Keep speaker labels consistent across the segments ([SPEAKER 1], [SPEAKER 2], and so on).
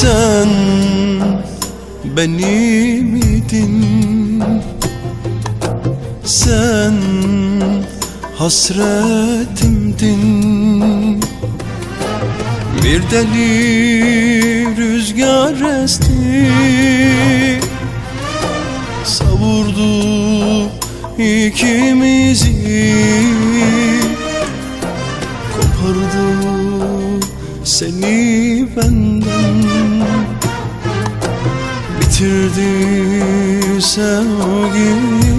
[SPEAKER 1] Sen benim idin, sen hasretimdin. Bir deli rüzgar esti, savurdu ikimizi, kopardı seni benden, bitirdi sevgimizi.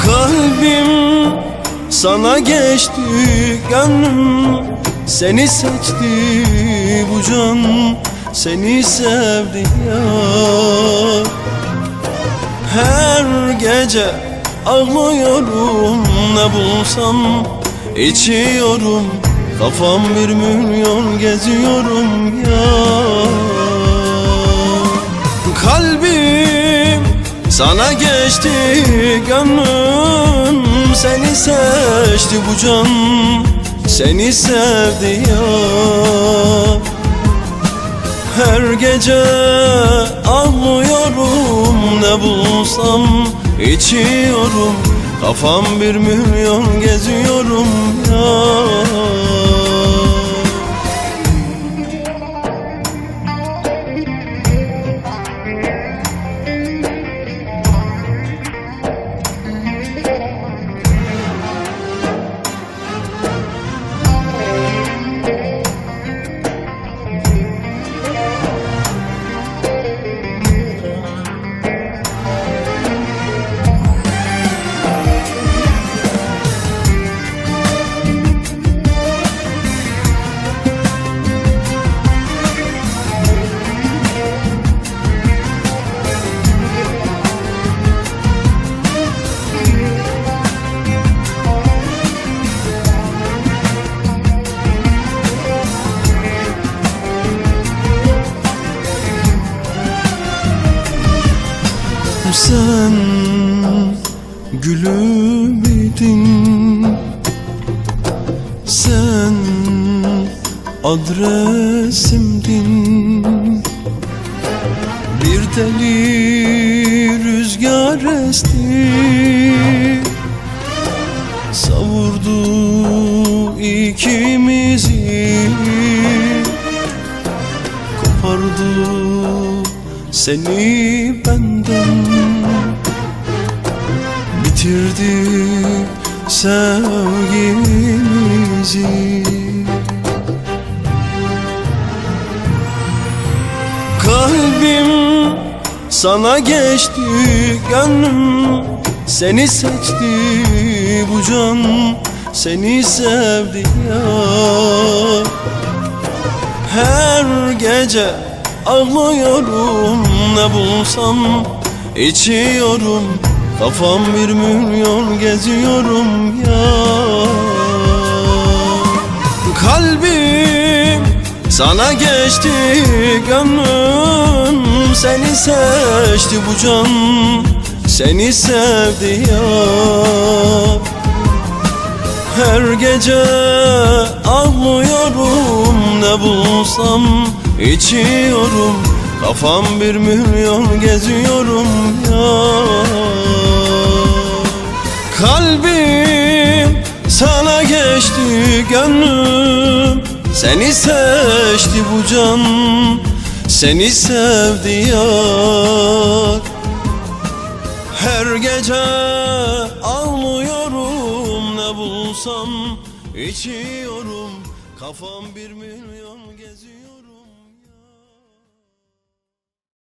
[SPEAKER 1] Kalbim sana geçti, gönlüm seni seçti, bu can seni sevdi ya. Her gece ağlıyorum, ne bulsam içiyorum, kafam 1.000.000 geziyorum ya. Kalbim sana geçti, gönlüm seni seçti, bu can seni sevdi ya. Her gece ağlıyorum, ne bulsam içiyorum, kafam 1.000.000 geziyorum ya. Sen gülüm idin, sen adresimdin. Bir deli rüzgar esti, savurdu ikimizi, kopardı seni benden, bitirdi sevgimizi. Kalbim sana geçti, gönlüm seni seçti, bu can seni sevdi ya. Her gece ağlıyorum, ne bulsam içiyorum, kafam 1.000.000 geziyorum ya. Kalbim sana geçti, gönlüm seni seçti, bu can seni sevdi ya. Her gece ağlıyorum, ne bulsam içiyorum, kafam 1.000.000 geziyorum ya. Kalbim sana geçti, gönlüm seni seçti, bu can seni sevdi ya. Her gece ağlıyorum, ne bulsam içiyorum, kafam 1.000.000